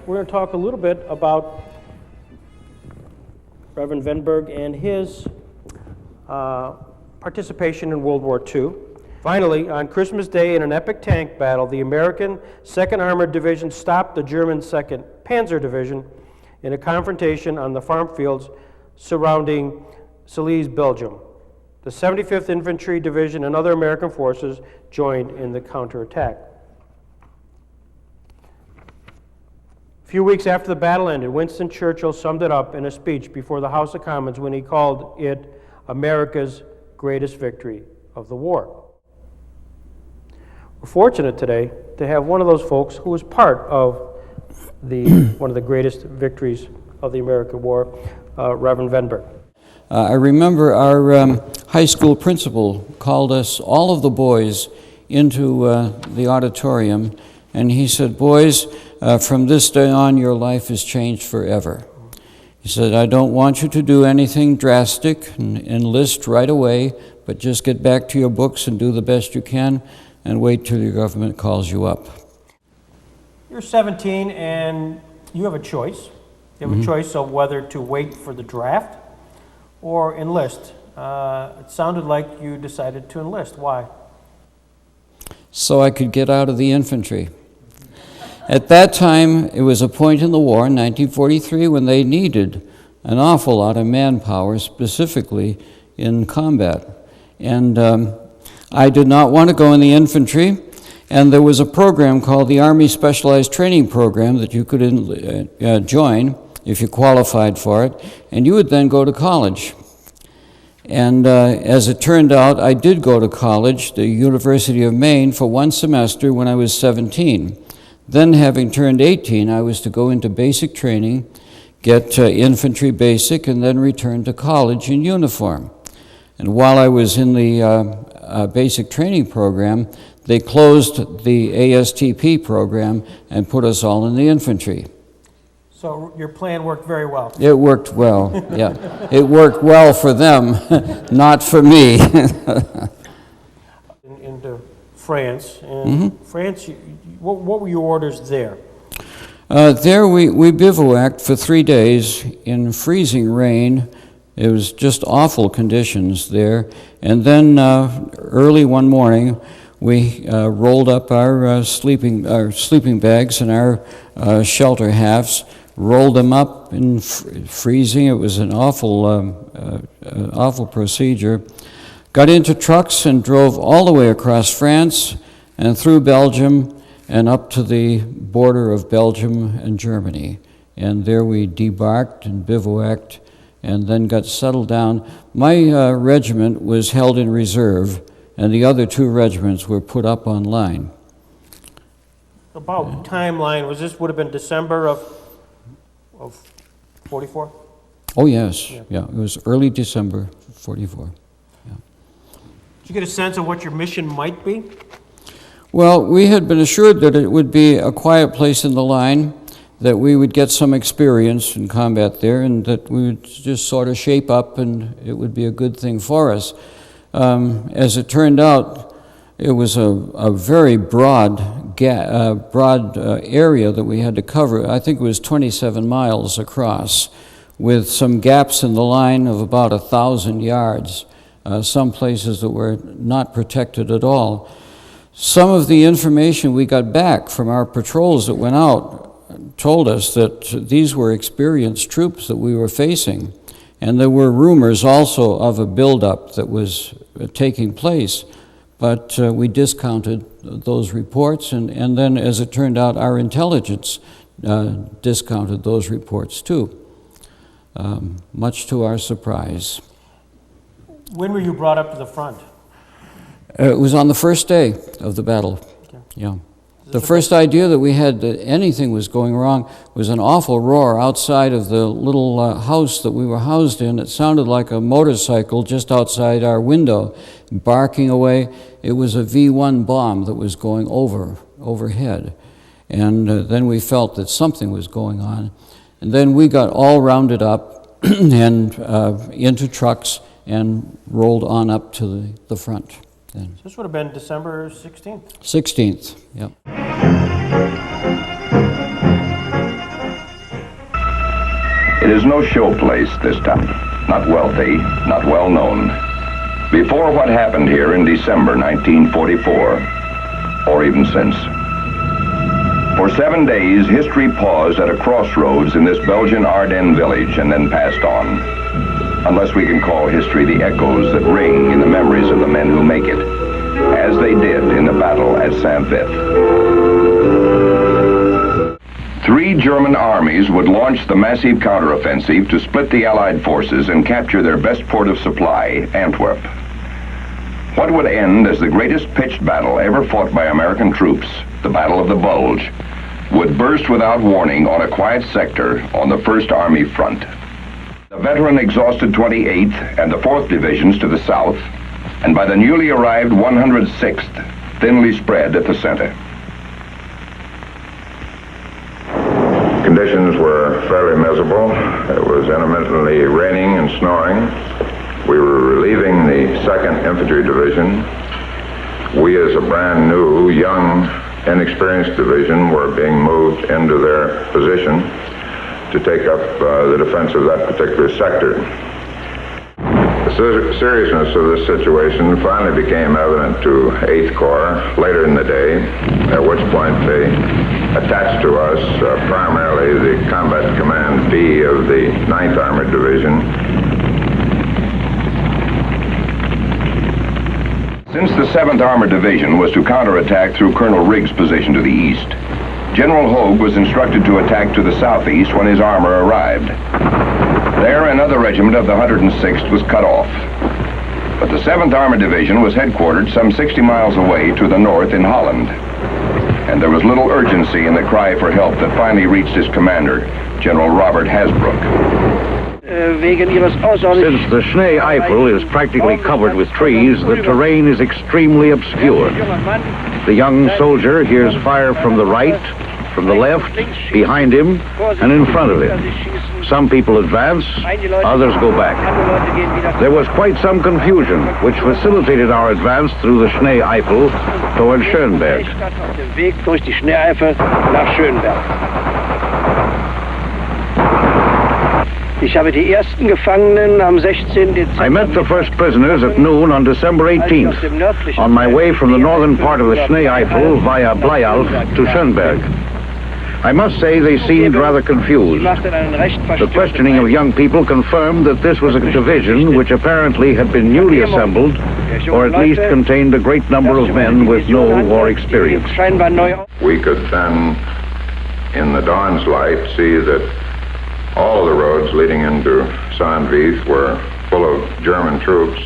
we're going to talk a little bit about Reverend Vennberg and his participation in World War II. Finally, on Christmas Day, in an epic tank battle, the American 2nd Armored Division stopped the German 2nd Panzer Division in a confrontation on the farm fields surrounding Celise, Belgium. The 75th Infantry Division and other American forces joined in the counterattack. A few weeks after the battle ended, Winston Churchill summed it up in a speech before the House of Commons when he called it America's greatest victory of the war. We're fortunate today to have one of those folks who was part of one of the greatest victories of the American War, Reverend Vennberg. I remember our high school principal called us, all of the boys, into the auditorium, and he said, "Boys, from this day on, your life is changed forever." He said, "I don't want you to do anything drastic and enlist right away, but just get back to your books and do the best you can and wait till your government calls you up." You're 17 and you have a choice. You have a choice of whether to wait for the draft or enlist. It sounded like you decided to enlist. Why? So I could get out of the infantry. At that time, it was a point in the war, in 1943, when they needed an awful lot of manpower, specifically in combat. And I did not want to go in the infantry, and there was a program called the Army Specialized Training Program that you could join if you qualified for it, and you would then go to college. And as it turned out, I did go to college, the University of Maine, for one semester when I was 17. Then, having turned 18, I was to go into basic training, get infantry basic, and then return to college in uniform. And while I was in the basic training program, they closed the ASTP program and put us all in the infantry. So your plan worked very well. It worked well, yeah. It worked well for them, not for me. Into France. And France, what were your orders there? There we bivouacked for 3 days in freezing rain. It was just awful conditions there. And then early one morning, we rolled up our sleeping bags and our shelter halves, rolled them up in freezing. It was an awful procedure. Got into trucks and drove all the way across France and through Belgium and up to the border of Belgium and Germany. And there we debarked and bivouacked and then got settled down. My regiment was held in reserve, and the other 2 regiments were put up on line. About timeline, would have been December of 44? Oh, yes. Yeah. It was early December 44. Yeah. Did you get a sense of what your mission might be? Well, we had been assured that it would be a quiet place in the line, that we would get some experience in combat there, and that we would just sort of shape up and it would be a good thing for us. As it turned out, it was a very broad area that we had to cover. I think it was 27 miles across, with some gaps in the line of about 1,000 yards, some places that were not protected at all. Some of the information we got back from our patrols that went out told us that these were experienced troops that we were facing, and there were rumors also of a buildup that was taking place. But we discounted those reports, and then, as it turned out, our intelligence discounted those reports too, much to our surprise. When were you brought up to the front? It was on the first day of the battle. Okay. Yeah. The first idea that we had that anything was going wrong was an awful roar outside of the little house that we were housed in. It sounded like a motorcycle just outside our window, barking away. It was a V1 bomb that was going overhead. And then we felt that something was going on. And then we got all rounded up and into trucks and rolled on up to the front. Then. So this would have been December 16th? 16th, yep. It is no show place this time, not wealthy, not well known. Before what happened here in December 1944, or even since. For 7 days, history paused at a crossroads in this Belgian Ardennes village and then passed on. Unless we can call history the echoes that ring in the memories of the men who make it, as they did in the battle at Saint-Vith. 3 German armies would launch the massive counteroffensive to split the Allied forces and capture their best port of supply, Antwerp. What would end as the greatest pitched battle ever fought by American troops, the Battle of the Bulge, would burst without warning on a quiet sector on the 1st Army front. The veteran exhausted 28th and the 4th Divisions to the south, and by the newly arrived 106th, thinly spread at the center. Conditions were fairly miserable. It was intermittently raining and snowing. We were relieving the 2nd Infantry Division. We, as a brand new, young, inexperienced division, were being moved into their position to take up the defense of that particular sector. The seriousness of this situation finally became evident to 8th Corps later in the day, at which point they attached to us primarily the Combat Command B of the 9th Armored Division. Since the 7th Armored Division was to counterattack through Colonel Riggs' position to the east, General Hogue was instructed to attack to the southeast when his armor arrived. There, another regiment of the 106th was cut off. But the 7th Armored Division was headquartered some 60 miles away to the north in Holland. And there was little urgency in the cry for help that finally reached its commander, General Robert Hasbrouck. Since the Schnee Eifel is practically covered with trees, the terrain is extremely obscure. The young soldier hears fire from the right, from the left, behind him, and in front of him. Some people advance, others go back. There was quite some confusion, which facilitated our advance through the Schnee Eifel toward Schönberg. I met the first prisoners at noon on December 18th, on my way from the northern part of the Schnee Eifel via Bleialf to Schönberg. I must say they seemed rather confused. The questioning of young people confirmed that this was a division which apparently had been newly assembled, or at least contained a great number of men with no war experience. We could then, in the dawn's light, see that all of the roads leading into Saint-Vith were full of German troops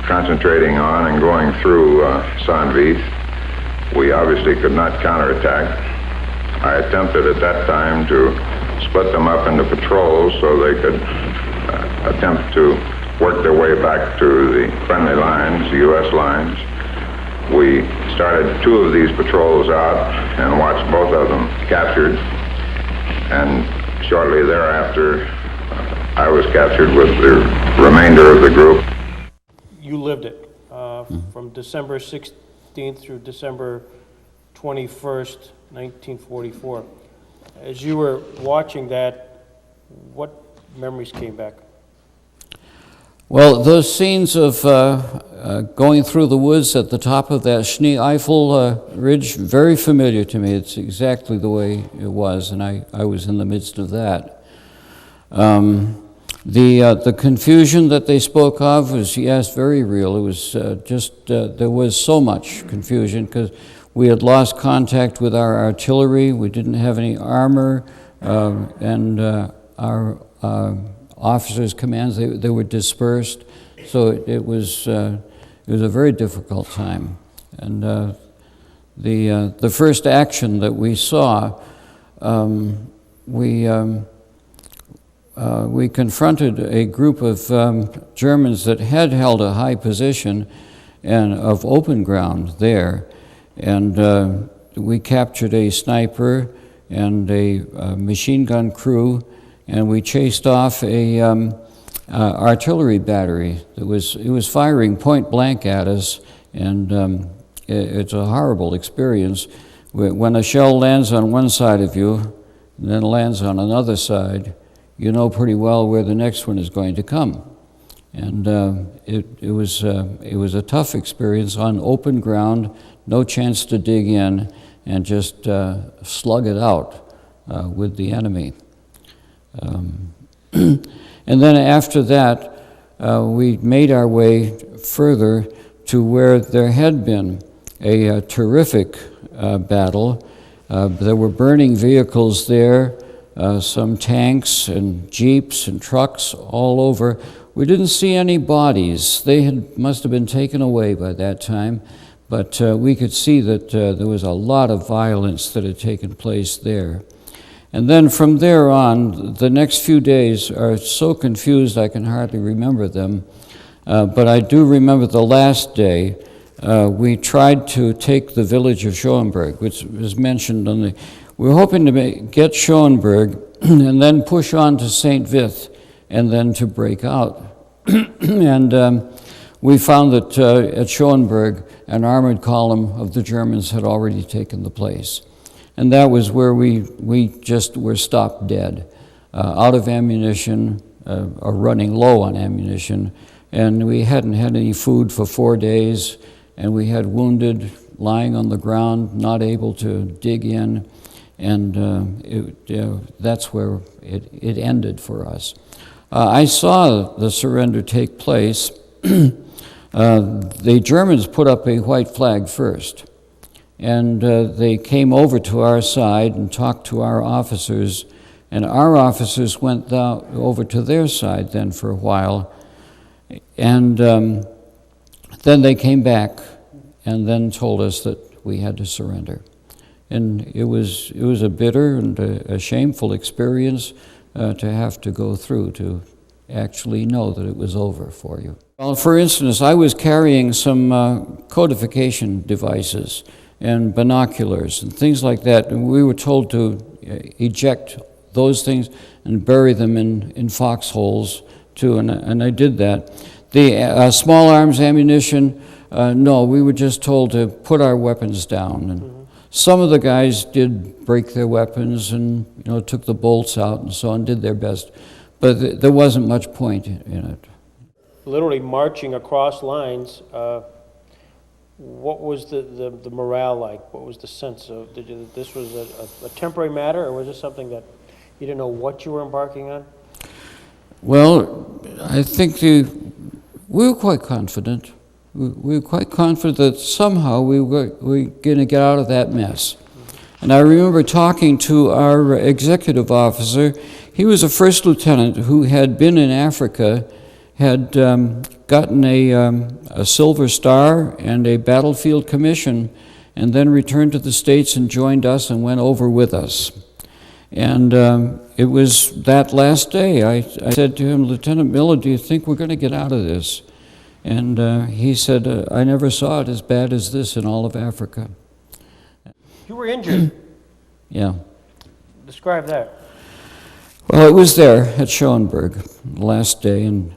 concentrating on and going through Saint-Vith. We obviously could not counterattack. I attempted at that time to split them up into patrols so they could attempt to work their way back to the friendly lines, the U.S. lines. We started 2 of these patrols out and watched both of them captured. And shortly thereafter, I was captured with the remainder of the group. You lived it from December 16th through December 21st, 1944. As you were watching that, what memories came back? Well, those scenes of going through the woods at the top of that Schnee Eifel ridge, very familiar to me. It's exactly the way it was, and I was in the midst of that. The confusion that they spoke of was, yes, very real. It was there was so much confusion because we had lost contact with our artillery. We didn't have any armor, and our officers' commands, they were dispersed. So it was a very difficult time. And the first action that we saw, we confronted a group of Germans that had held a high position and of open ground there. And we captured a sniper and a machine gun crew, and we chased off a artillery battery that was firing point blank at us, and it's a horrible experience. When a shell lands on one side of you, and then lands on another side, you know pretty well where the next one is going to come. And it was a tough experience on open ground, no chance to dig in, and just slug it out with the enemy. And then after that, we made our way further to where there had been a terrific battle. There were burning vehicles there, some tanks and jeeps and trucks all over. We didn't see any bodies. They must have been taken away by that time, but we could see that there was a lot of violence that had taken place there. And then from there on, the next few days are so confused I can hardly remember them. But I do remember the last day. We tried to take the village of Schoenberg, which was mentioned on the... We were hoping to get Schoenberg and then push on to St. Vith and then to break out. And we found that at Schoenberg, an armored column of the Germans had already taken the place. And that was where we just were stopped dead, out of ammunition, or running low on ammunition, and we hadn't had any food for 4 days, and we had wounded lying on the ground, not able to dig in, and that's where it ended for us. I saw the surrender take place. The Germans put up a white flag first. And they came over to our side and talked to our officers, and our officers went over to their side then for a while, and then they came back and then told us that we had to surrender. And it was a bitter and a shameful experience to have to go through, to actually know that it was over for you. Well, for instance, I was carrying some codification devices and binoculars and things like that, and we were told to eject those things and bury them in foxholes too, and I did that. The small arms ammunition, no, we were just told to put our weapons down. And some of the guys did break their weapons and took the bolts out and so on, did their best, but there wasn't much point in it. Literally marching across lines. What was the morale like? What was the sense of, this was a temporary matter, or was this something that you didn't know what you were embarking on? Well, I think we were quite confident. We were quite confident that somehow we were going to get out of that mess. And I remember talking to our executive officer. He was a first lieutenant who had been in Africa, had gotten a Silver Star and a battlefield commission, and then returned to the States and joined us and went over with us. And it was that last day I said to him, "Lieutenant Miller, do you think we're going to get out of this?" And he said, "I never saw it as bad as this in all of Africa." You were injured. Yeah. Describe that. Well, it was there at Schoenberg, the last day, and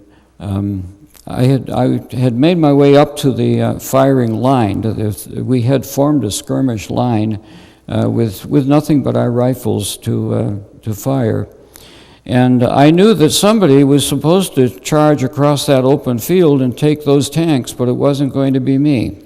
I had made my way up to the firing line. We had formed a skirmish line with nothing but our rifles to fire. And I knew that somebody was supposed to charge across that open field and take those tanks, but it wasn't going to be me.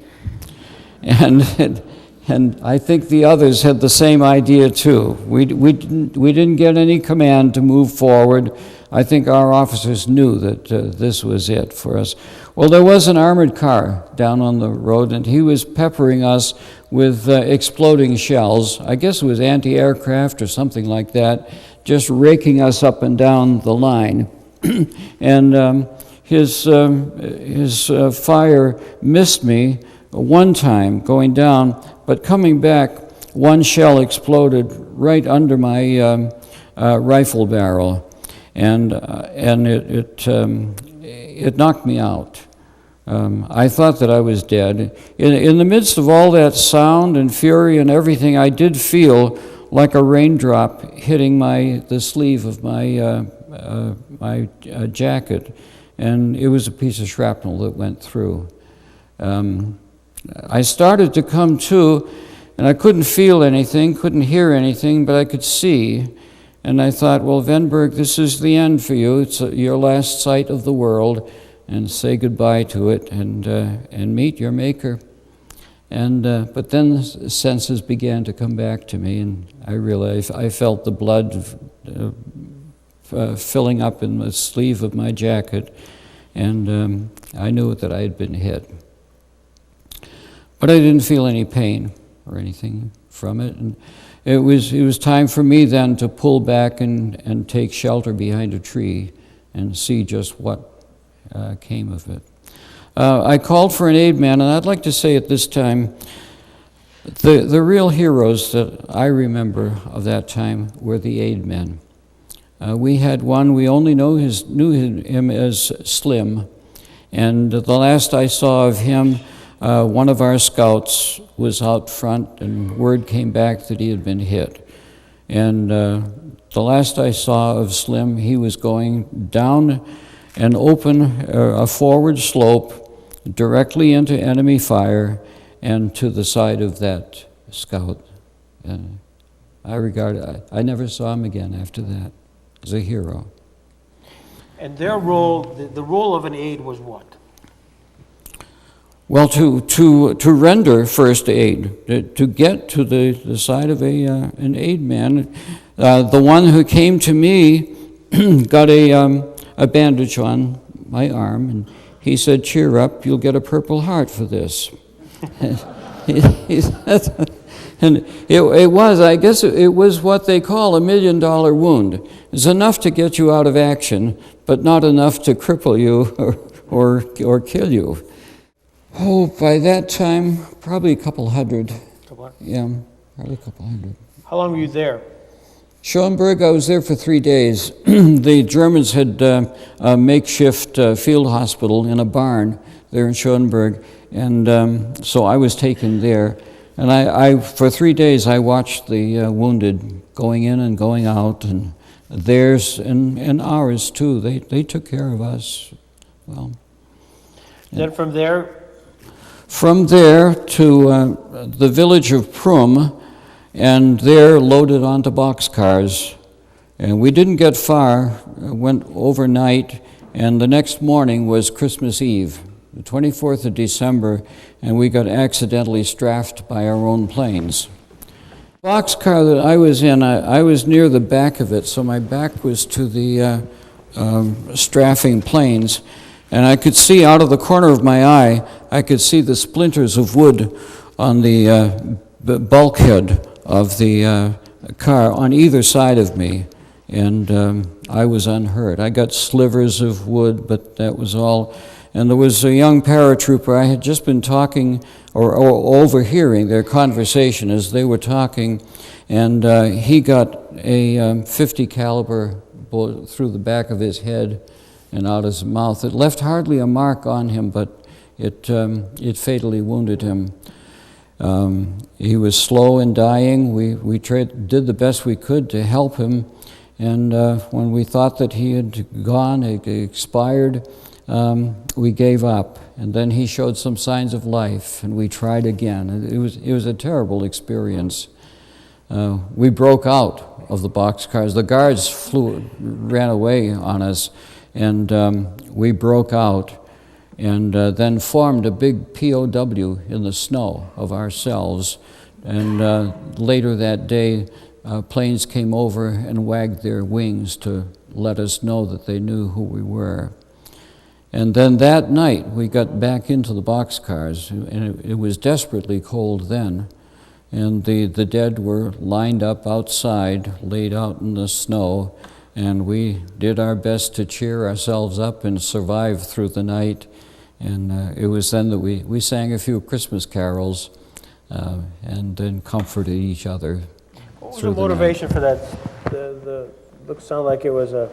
And I think the others had the same idea too. We didn't get any command to move forward. I think our officers knew that this was it for us. Well, there was an armored car down on the road, and he was peppering us with exploding shells. I guess it was anti-aircraft or something like that, just raking us up and down the line. And his fire missed me one time going down, but coming back, one shell exploded right under my rifle barrel, and it knocked me out. I thought that I was dead. In the midst of all that sound and fury and everything, I did feel like a raindrop hitting the sleeve of my jacket, and it was a piece of shrapnel that went through. I started to come to, and I couldn't feel anything, couldn't hear anything, but I could see. And I thought, well, Vennberg, this is the end for you. It's your last sight of the world, and say goodbye to it and meet your Maker. And but then the senses began to come back to me, and I realized I felt the blood filling up in the sleeve of my jacket, and I knew that I had been hit. But I didn't feel any pain or anything from it, and it was time for me then to pull back and take shelter behind a tree and see just what came of it. I called for an aid man, and I'd like to say at this time, the real heroes that I remember of that time were the aid men. We had one, we only knew him as Slim, and the last I saw of him, one of our scouts was out front, and word came back that he had been hit. And the last I saw of Slim, he was going down an open, a forward slope directly into enemy fire and to the side of that scout. And I never saw him again after that as a hero. And their role, the role of an aide was what? Well, to render first aid, to get to the side of an aid man. The one who came to me got a bandage on my arm, and he said, "Cheer up, you'll get a Purple Heart for this." And it was, I guess it was what they call $1 million wound. It's enough to get you out of action, but not enough to cripple you or kill you. Oh, by that time, probably a couple hundred. Yeah, probably a couple hundred. How long were you there? Schoenberg, I was there for 3 days. The Germans had a makeshift field hospital in a barn there in Schoenberg, and so I was taken there. And I for 3 days, I watched the wounded going in and going out, and theirs and ours too. They took care of us well. Then from there? From there to the village of Prum, and there loaded onto boxcars. And we didn't get far, went overnight, and the next morning was Christmas Eve, the 24th of December, and we got accidentally strafed by our own planes. The boxcar that I was in, I was near the back of it, so my back was to the strafing planes, and I could see out of the corner of my eye, I could see the splinters of wood on the bulkhead of the car on either side of me, and I was unhurt. I got slivers of wood, but that was all. And there was a young paratrooper. I had just been talking or overhearing their conversation as they were talking, and he got a 50 caliber bullet through the back of his head and out his mouth. It left hardly a mark on him, but it fatally wounded him. He was slow in dying. We did the best we could to help him, and when we thought that he had gone, expired, we gave up. And then he showed some signs of life, and we tried again. It was a terrible experience. We broke out of the boxcars. The guards ran away on us, and we broke out. And then formed a big P.O.W. in the snow of ourselves. And later that day, planes came over and wagged their wings to let us know that they knew who we were. And then that night, we got back into the boxcars, and it was desperately cold then. And the dead were lined up outside, laid out in the snow, and we did our best to cheer ourselves up and survive through the night. And it was then that we sang a few Christmas carols and then comforted each other. What was the motivation for that? The look sounded like it was a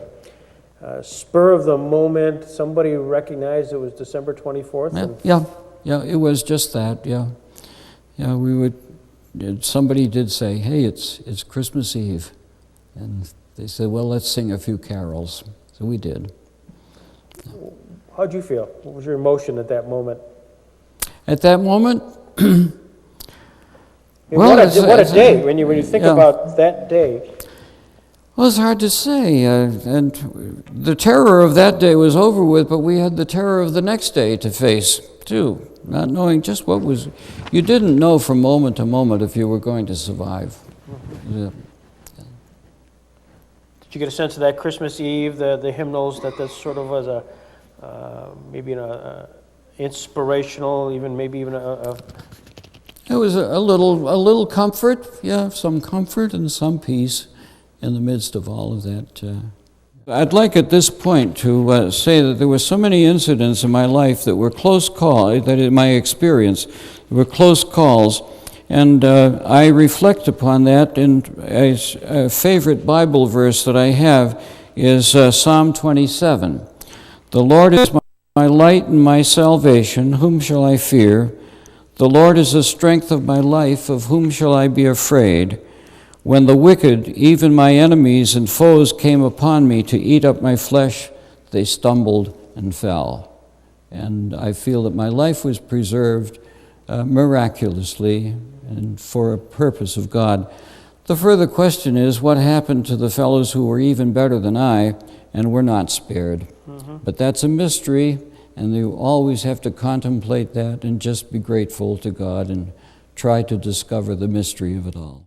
spur of the moment. Somebody recognized it was December 24th. Yeah, it was just that. Yeah. We would. Somebody did say, "Hey, it's Christmas Eve," and they said, "Well, let's sing a few carols." So we did. How'd you feel? What was your emotion at that moment? At that moment, Well, What a day, when you think yeah. about that day. Well, it's hard to say. And the terror of that day was over with, but we had the terror of the next day to face, too. Not knowing just what was... You didn't know from moment to moment if you were going to survive. Yeah. Did you get a sense of that Christmas Eve, the hymnals, that this sort of was a, maybe an inspirational, maybe even a... It was a little comfort, yeah, some comfort and some peace in the midst of all of that. I'd like at this point to say that there were so many incidents in my life that were close calls, that in my experience, were close calls, and I reflect upon that, and a favorite Bible verse that I have is Psalm 27. The Lord is my light and my salvation, whom shall I fear? The Lord is the strength of my life, of whom shall I be afraid? When the wicked, even my enemies and foes, came upon me to eat up my flesh, they stumbled and fell. And I feel that my life was preserved miraculously and for a purpose of God. The further question is, what happened to the fellows who were even better than I and were not spared? Mm-hmm. But that's a mystery, and you always have to contemplate that and just be grateful to God and try to discover the mystery of it all.